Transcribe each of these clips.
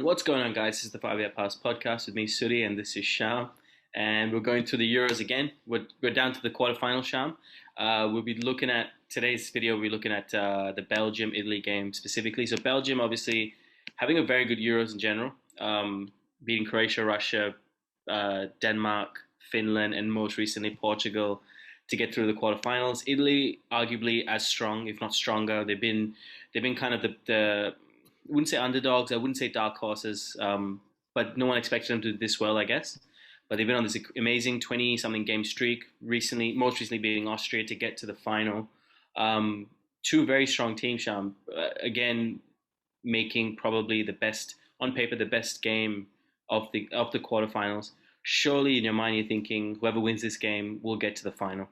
What's going on, guys? This is the 5 Year Pass podcast with me, Suddy, and this is Shyam. And we're going to the Euros again. We're down to the quarterfinal, Shyam. We'll be looking at today's video. We're looking at the Belgium-Italy game specifically. So Belgium, obviously, having a very good Euros in general, beating Croatia, Russia, Denmark, Finland, and most recently Portugal to get through the quarterfinals. Italy, arguably as strong, if not stronger. They've been kind of the I wouldn't say underdogs. I wouldn't say dark horses, but no one expected them to do this well, I guess. But they've been on this amazing 20-something game streak most recently beating Austria to get to the final. Two very strong teams, Sham. Again, making probably the best, on paper, the best game of the quarterfinals. Surely in your mind, you're thinking whoever wins this game will get to the final.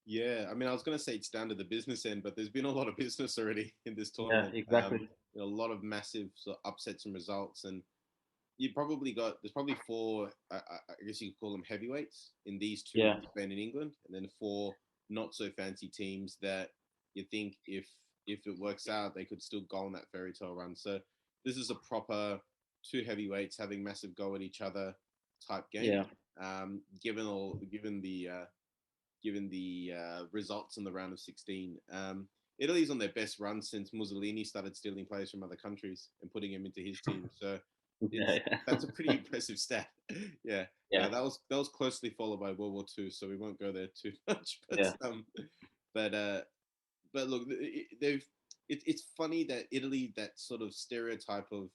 Yeah, I mean, I was going to say it's down to the business end, but there's been a lot of business already in this tournament. Yeah, exactly. A lot of massive sort of upsets and results, and there's probably four, I guess you could call them heavyweights in these two, Yeah. Spain and England, and then four not so fancy teams that you think if it works out, they could still go on that fairy tale run. So this is a proper two heavyweights having massive go at each other type game. Yeah. Given the results in the round of 16. Italy's on their best run since Mussolini started stealing players from other countries and putting them into his team. So that's a pretty impressive stat. Yeah. That was closely followed by World War II, so we won't go there too much. But look, it's funny that Italy, that sort of stereotype of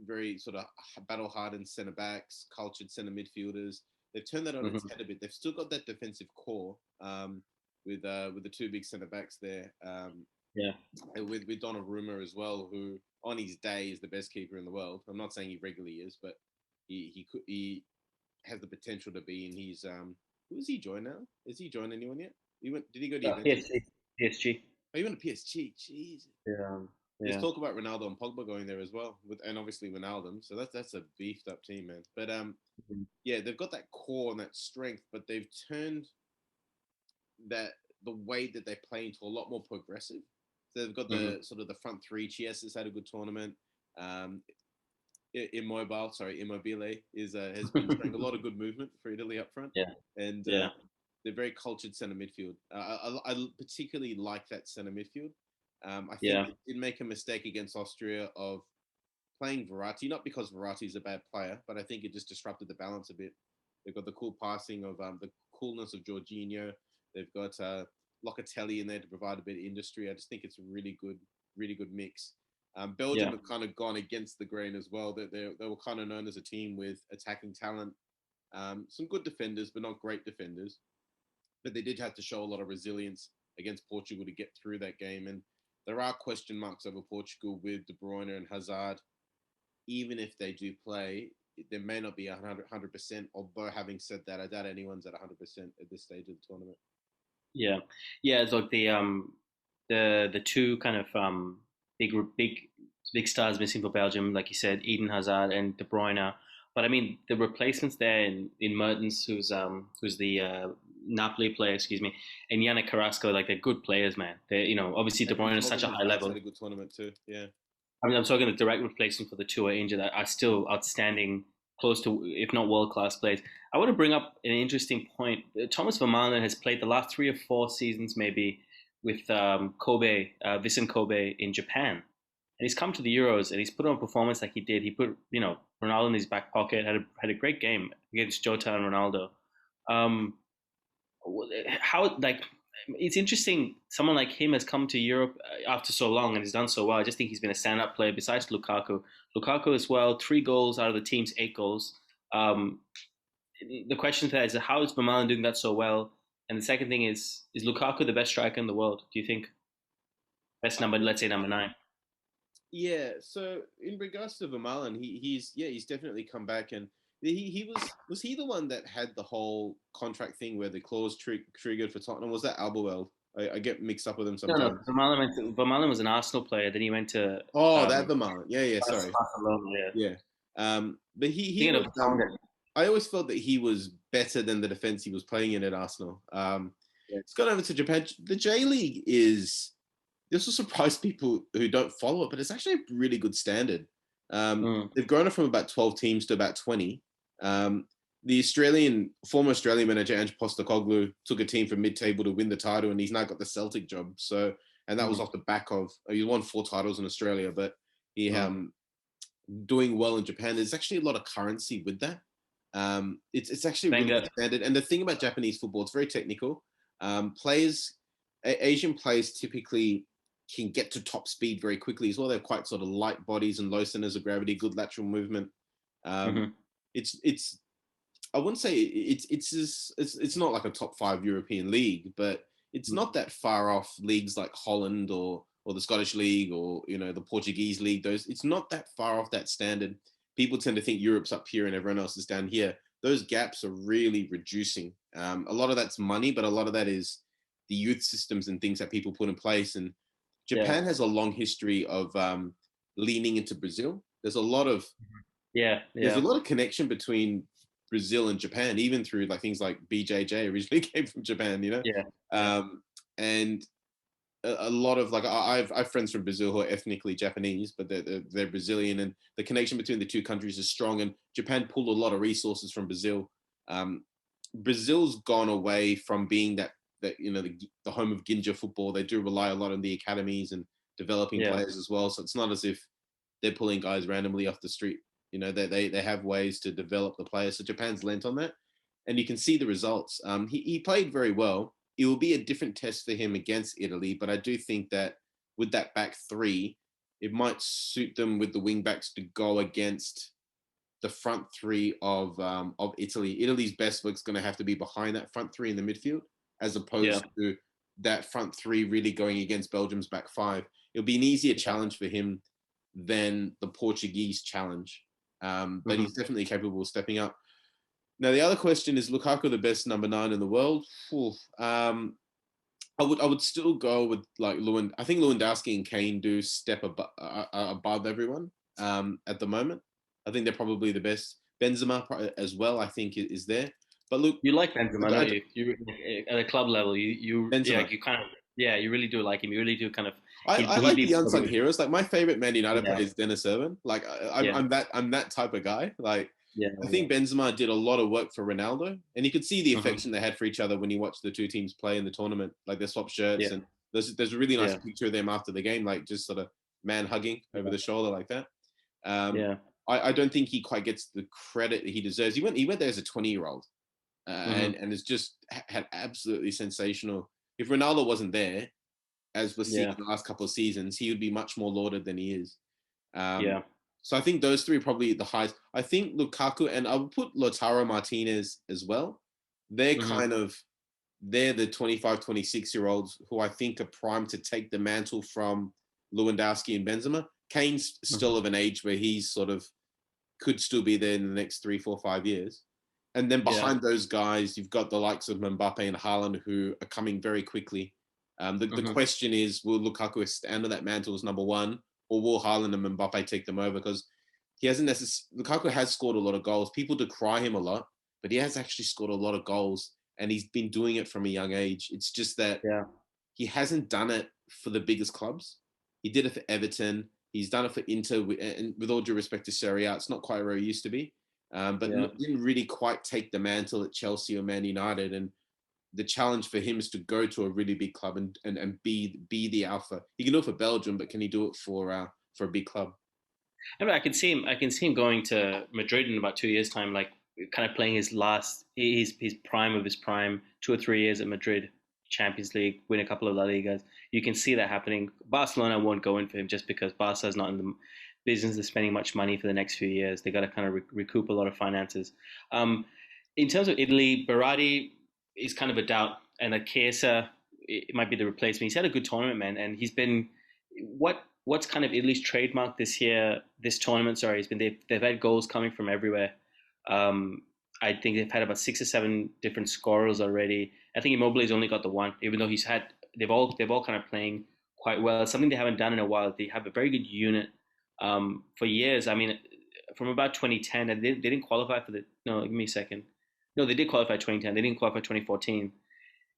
very sort of battle-hardened centre backs, cultured centre midfielders. They've turned that on its head a bit. They've still got that defensive core with the two big centre backs there. And with Donnarumma as well, who on his day is the best keeper in the world. I'm not saying he regularly is, but he has the potential to be. And he's who has he joined now? Has he joined anyone yet? Did he go to Juventus? PSG. Oh, he went to PSG. Jeez. Yeah. There's talk about Ronaldo and Pogba going there as well, and obviously Ronaldo. So that's a beefed up team, man. But yeah, they've got that core and that strength, but they've turned the way that they play into a lot more progressive. So they've got the sort of the front three. Chiesa has had a good tournament. Immobile has been showing a lot of good movement for Italy up front. And they're very cultured centre midfield. I particularly like that centre midfield. I think they did make a mistake against Austria of playing Verratti, not because Verratti is a bad player, but I think it just disrupted the balance a bit. They've got the cool passing of the coolness of Jorginho. They've got Locatelli in there to provide a bit of industry. I just think it's a really good mix. Belgium have kind of gone against the grain as well. They were kind of known as a team with attacking talent, some good defenders, but not great defenders. But they did have to show a lot of resilience against Portugal to get through that game. And there are question marks over Portugal with De Bruyne and Hazard. Even if they do play, there may not be 100%. Although having said that, I doubt anyone's at 100% at this stage of the tournament. Yeah. It's like the two kind of big stars missing for Belgium, like you said, Eden Hazard and De Bruyne. But I mean, the replacements there in Mertens, who's the Napoli player, excuse me, and Yannick Carrasco, like they're good players, man. They're obviously De Bruyne is such a high level. Had a good tournament too. Yeah. I mean, I'm talking the direct replacement for the two are injured that are still outstanding, close to if not world class players. I want to bring up an interesting point. Thomas Vermaelen has played the last 3 or 4 seasons maybe with Vissant Kobe in Japan. And he's come to the Euros and he's put on a performance like he did. He put, Ronaldo in his back pocket, had a great game against Jota and Ronaldo. It's interesting. Someone like him has come to Europe after so long and has done so well. I just think he's been a stand-up player besides Lukaku. Lukaku as well, 3 goals out of the team's 8 goals. The question there is, how is Vermaelen doing that so well? And the second thing is Lukaku the best striker in the world? Do you think? Best number, let's say number 9. Yeah. So in regards to Vermaelen, he's definitely come back, and was he the one that had the whole contract thing where the clause triggered for Tottenham? Was that Alderweireld? I get mixed up with him sometimes. No, Vermaelen was an Arsenal player. Then he went to that Vermaelen. Yeah. Sorry. Barcelona, yeah. But he was, I always felt that he was better than the defense he was playing in at Arsenal. It's gone over to Japan. The J League is this will surprise people who don't follow it, but it's actually a really good standard. Mm. They've grown it from about 12 teams to about 20. Um, the former Australian manager Ange Postecoglou took a team from mid-table to win the title, and he's now got the Celtic job. So, and that was Mm. off the back of he won 4 titles in Australia, but he Mm. doing well in Japan. There's actually a lot of currency with that. It's actually really Benga. good standard. And the thing about Japanese football, it's very technical. Players, Asian players typically can get to top speed very quickly as well. They're quite sort of light bodies and low centers of gravity, good lateral movement. Um, Mm-hmm. it's I wouldn't say it's not like a top 5 European league, but it's Mm. not that far off leagues like Holland or the Scottish League or the Portuguese league. Those it's not that far off that standard. People tend to think Europe's up here and everyone else is down here. Those gaps are really reducing. A lot of that's money, but a lot of that is the youth systems and things that people put in place. And Yeah. Japan has a long history of leaning into Brazil. Yeah. There's a Yeah. lot of connection between Brazil and Japan, even through like things like BJJ originally came from Japan, Yeah. Yeah. And a lot of like I've friends from Brazil who are ethnically Japanese, but they're Brazilian, and the connection between the two countries is strong. And Japan pulled a lot of resources from Brazil. Um, Brazil's gone away from being that the home of Ginja football. They do rely a lot on the academies and developing Yeah. players as well. So it's not as if they're pulling guys randomly off the street. They have ways to develop the players. So Japan's lent on that, and you can see the results. He played very well. It will be a different test for him against Italy, but I do think that with that back three, it might suit them with the wing backs to go against the front three of Italy. Italy's best work's going to have to be behind that front three in the midfield, as Yeah. opposed to that front three really going against Belgium's back five. It'll be an easier challenge for him than the Portuguese challenge, but Mm-hmm. he's definitely capable of stepping up. Now, the other question is Lukaku the best number 9 in the world? I would still go with like Lewin. I think Lewandowski and Kane do step above everyone at the moment. I think they're probably the best. Benzema as well, I think, is there. But look, You like Benzema, I, don't you? You at a club level, Benzema. you kind of you really do like him. You really do kind of. I He'd like the be unsung probably heroes. Like my favorite Man United yeah player is Dennis Irwin. Like yeah I'm that type of guy. Like yeah I yeah think Benzema did a lot of work for Ronaldo, and you could see the mm-hmm. affection they had for each other when you watched the two teams play in the tournament. Like they swapped shirts, Yeah and there's a really nice yeah picture of them after the game, like just sort of man hugging over yeah the shoulder like that. Um, yeah I don't think he quite gets the credit that he deserves. He went there as a 20-year-old, mm-hmm. and has just had absolutely sensational. If Ronaldo wasn't there, as we're seeing yeah in the last couple of seasons, he would be much more lauded than he is. Um, yeah so I think those three are probably the highest. I think Lukaku, and I would put Lautaro Martinez as well. They're mm-hmm. they're the 25, 26-year-olds who I think are primed to take the mantle from Lewandowski and Benzema. Kane's Mm-hmm. still of an age where he's sort of could still be there in the next 3, 4, 5 years. And then Yeah behind those guys, you've got the likes of Mbappe and Haaland who are coming very quickly. The mm-hmm. question is, will Lukaku stand on that mantle as number one, or will Haaland and Mbappe take them over? Because he hasn't necessarily. Lukaku has scored a lot of goals. People decry him a lot, but he has actually scored a lot of goals, and he's been doing it from a young age. It's just that yeah he hasn't done it for the biggest clubs. He did it for Everton. He's done it for Inter, and with all due respect to Serie A, it's not quite where he used to be. But yeah. didn't really quite take the mantle at Chelsea or Man United. And the challenge for him is to go to a really big club and be the alpha. He can do it for Belgium, but can he do it for a big club? I mean, I can see him. I can see him going to Madrid in about 2 years' time, like kind of playing his prime of his prime, 2 or 3 years at Madrid, Champions League, win a couple of La Ligas. You can see that happening. Barcelona won't go in for him just because Barca's not in the business of spending much money for the next few years. They got to kind of recoup a lot of finances. Um, in terms of Italy, Berardi is kind of a doubt, and Chiesa it might be the replacement. He's had a good tournament, man, and he's been what's kind of Italy's trademark this tournament. Sorry, has been they've had goals coming from everywhere. Um, I think they've had about 6 or 7 different scorers already. I think Immobile's only got the one, even though he's had they've all kind of playing quite well. It's something they haven't done in a while. They have a very good unit for years. I mean, from about 2010, and they didn't qualify for the. No, give me a second. No, they did qualify 2010. They didn't qualify 2014.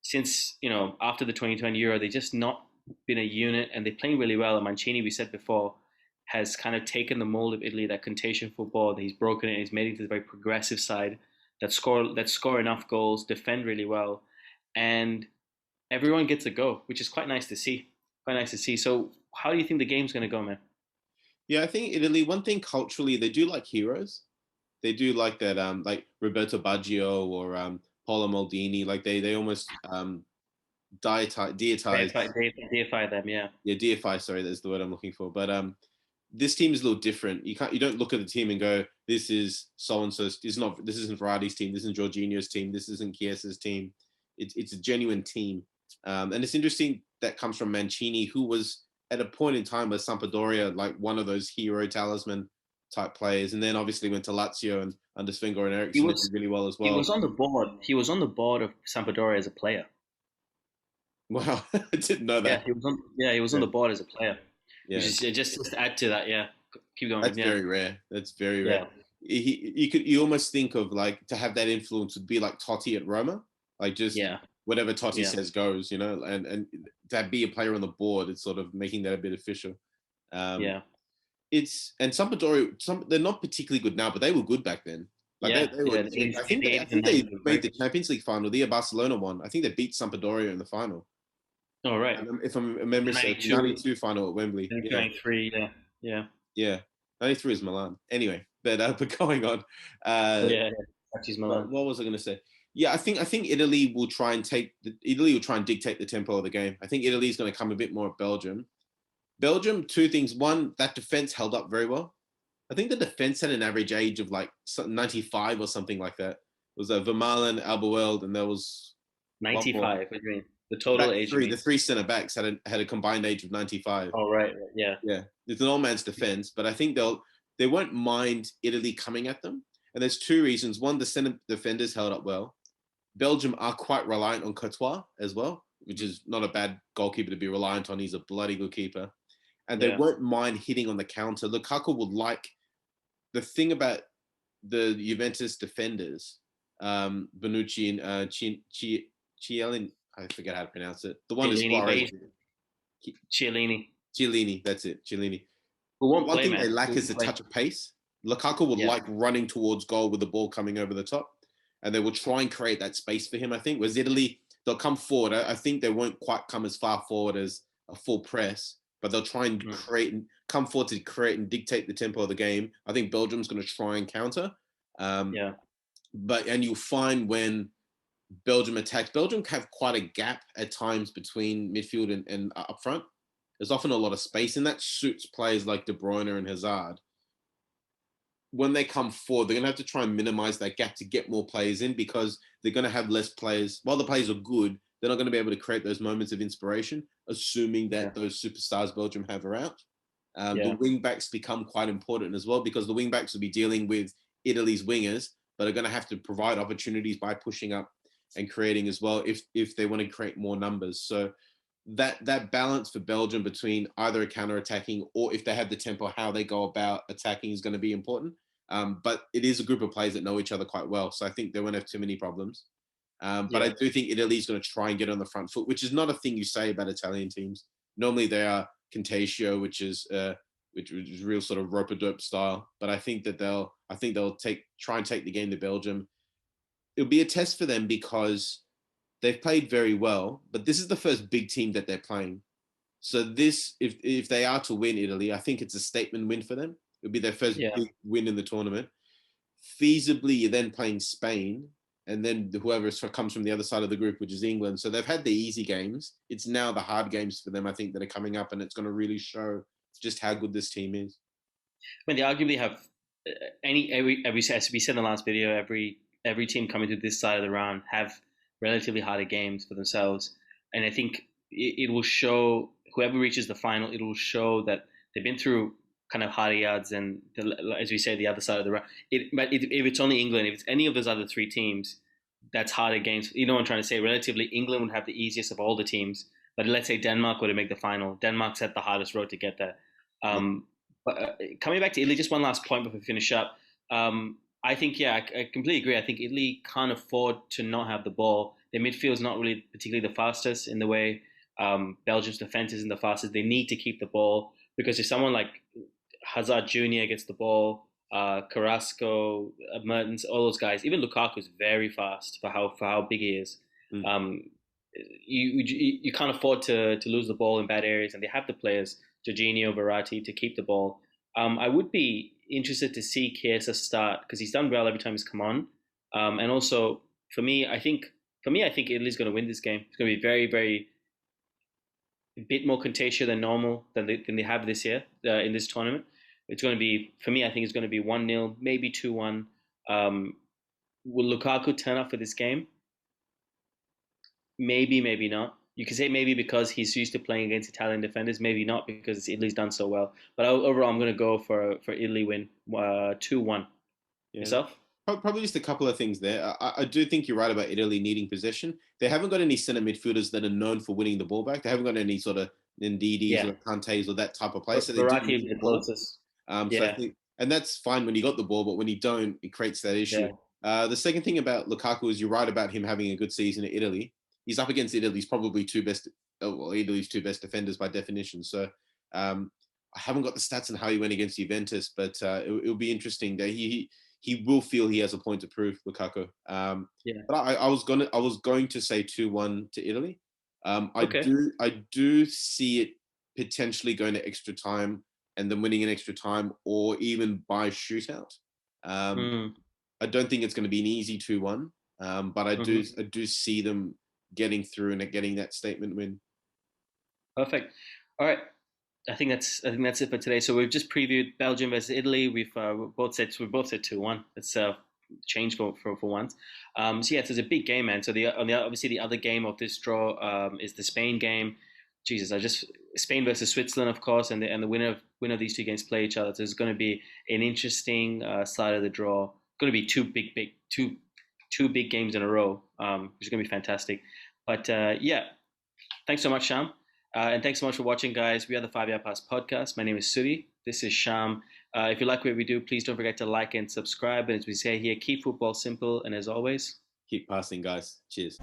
Since after the 2020 Euro, they just not been a unit, and they're playing really well. And Mancini, we said before, has kind of taken the mold of Italy, that contagion football. That he's broken it. He's made it to the very progressive side that score enough goals, defend really well, and everyone gets a go, which is quite nice to see. Quite nice to see. So, how do you think the game's going to go, man? Yeah, I think Italy. One thing culturally, they do like heroes. They do like that, like Roberto Baggio or Paolo Maldini. Like they almost deitize. Deify them, yeah. Yeah, deify. Sorry, that's the word I'm looking for. But this team is a little different. You don't look at the team and go, this is so and so. This isn't Verratti's team. This isn't Jorginho's team. This isn't Chiesa's team. It's a genuine team, and it's interesting that comes from Mancini, who was at a point in time with Sampdoria like one of those hero talisman type players, and then obviously went to Lazio and under Sven-Goran He Eriksson and did was really well as he well. was on the board. He was on the board of Sampdoria as a player. Wow, I didn't know Yeah, that. he was on. Yeah, he was on Yeah, the board as a player. Which yeah. is just to add to that. Yeah, keep going. That's Yeah, very rare. That's very rare. yeah, You almost think of like to have that influence would be like Totti at Roma, like just yeah, whatever Totti yeah, says goes, and to be a player on the board, it's sort of making that a bit official. Um, yeah, it's and Sampdoria, they're not particularly good now, but they were good back then. Like yeah, they were. yeah. The I 80s and think they 90s was made very the good. Champions League final the year Barcelona won. I think they beat Sampdoria in the final. All right. And if I'm a memory The serves, 92, 92 final at Wembley. Yeah, 93. Yeah, yeah, yeah. 93 is Milan. Anyway, but going on. oh, Uh, yeah. That's Milan. what was I going to say? Yeah, I think Italy will try and Italy will try and dictate the tempo of the game. I think Italy is going to come a bit more at Belgium. Belgium, two things. One, that defense held up very well. I think the defense had an average age of like 95 or something like that. It was Vermaelen, Albueld, and there was one more. 95. What do you mean? The The total back age, you three, the mean? three centre backs had a combined age of 95. Oh, right. Yeah, Yeah, it's an old man's defense, but I think they won't mind Italy coming at them. And there's two reasons. One, the center defenders held up well. Belgium are quite reliant on Courtois as well, which is not a bad goalkeeper to be reliant on. He's a bloody good keeper. And they yeah, won't mind hitting on the counter. Lukaku would like the thing about the Juventus defenders, Bonucci and Chiellini, I forget how to pronounce it. The one is Suarez. Chiellini. Chiellini, that's it, Chiellini. Who The won't one play, thing they man? Who lack is won't a play? touch of pace. Lukaku would Yeah, like running towards goal with the ball coming over the top, and they will try and create that space for him. I think. Whereas Italy, they'll come forward. I think they won't quite come as far forward as a full press, but they'll try and create and come forward to create and dictate the tempo of the game. I think Belgium's going to try and counter. Um, yeah, and you'll find when Belgium attacks, Belgium have quite a gap at times between midfield and up front. There's often a lot of space, and that suits players like De Bruyne and Hazard. When they come forward, they're going to have to try and minimize that gap to get more players in because they're going to have less players. While the players are good, they're not going to be able to create those moments of inspiration, assuming that those superstars Belgium have are out. The wing backs become quite important as well because the wing backs will be dealing with Italy's wingers, but are going to have to provide opportunities by pushing up and creating as well if they want to create more numbers. So that balance for Belgium between either a counter-attacking or if they have the tempo, how they go about attacking is going to be important. But it is a group of players that know each other quite well. So I think they won't have too many problems. But I do think Italy's going to try and get on the front foot, which is not a thing you say about Italian teams. Normally they are contatio, which is real sort of rope-a-dope style. But I think they'll try and take the game to Belgium. It'll be a test for them because they've played very well, but this is the first big team that they're playing. So this, if they are to win Italy, I think it's a statement win for them. It'll be their first big win in the tournament. Feasibly, you're then playing Spain, and then whoever comes from the other side of the group, which is England. So they've had the easy games. It's now the hard games for them, I think, that are coming up, and it's going to really show just how good this team is. I mean, they arguably have as we said in the last video, every team coming to this side of the round have relatively harder games for themselves, and I think it will show whoever reaches the final. It will show that they've been through kind of harder yards and, as we say, the other side of the round. But if it's only England, if it's any of those other three teams, that's harder games. You know what I'm trying to say? Relatively, England would have the easiest of all the teams. But let's say Denmark were to make the final. Denmark's had the hardest road to get there. But coming back to Italy, just one last point before we finish up. I think, I completely agree. I think Italy can't afford to not have the ball. Their midfield is not really particularly the fastest in the way Belgium's defense isn't the fastest. They need to keep the ball because if someone like Hazard Jr. gets the ball, Carrasco, Mertens, all those guys, even Lukaku is very fast for how big he is. Mm. You can't afford to lose the ball in bad areas, and they have the players, Jorginho, Verratti, to keep the ball. I would be interested to see Chiesa start because he's done well every time he's come on. And also I think Italy's going to win this game. It's going to be very, very a bit more contentious than normal than they have this year in this tournament. It's going to be for me. I think it's going to be 1-0, maybe 2-1. Will Lukaku turn up for this game? Maybe, maybe not. You could say maybe because he's used to playing against Italian defenders. Maybe not because Italy's done so well. But overall, I'm going to go for Italy win 2-1. Yeah. Yourself? Probably just a couple of things there. I do think you're right about Italy needing possession. They haven't got any centre midfielders that are known for winning the ball back. They haven't got any sort of Ndidis or Kantes or that type of player. So they Verratti the closest. So I think, and that's fine when you got the ball, but when you don't, it creates that issue. Yeah. The second thing about Lukaku is you're right about him having a good season at Italy. He's up against Italy's probably Italy's two best defenders by definition. So I haven't got the stats on how he went against Juventus, but it'll be interesting. That he will feel he has a point to prove, Lukaku. But I was going to say 2-1 to Italy. I do see it potentially going to extra time and then winning in extra time, or even by shootout. I don't think it's going to be an easy 2-1, but I do see them getting through and getting that statement win. Perfect. All right. I think that's it for today. So we've just previewed Belgium versus Italy. We've both said 2-1. It's change for once. So yeah, it's a big game, man. So obviously the other game of this draw is the Spain game. Jesus, Spain versus Switzerland, of course, and the winner of these two games play each other. So it's going to be an interesting side of the draw. Going to be two big games in a row, which is going to be fantastic. But yeah, thanks so much, Shyam. And thanks so much for watching, guys. We are the 5 Yard Pass podcast. My name is Suddy. This is Shyam. If you like what we do, please don't forget to like and subscribe. And as we say here, keep football simple. And as always, keep passing, guys. Cheers.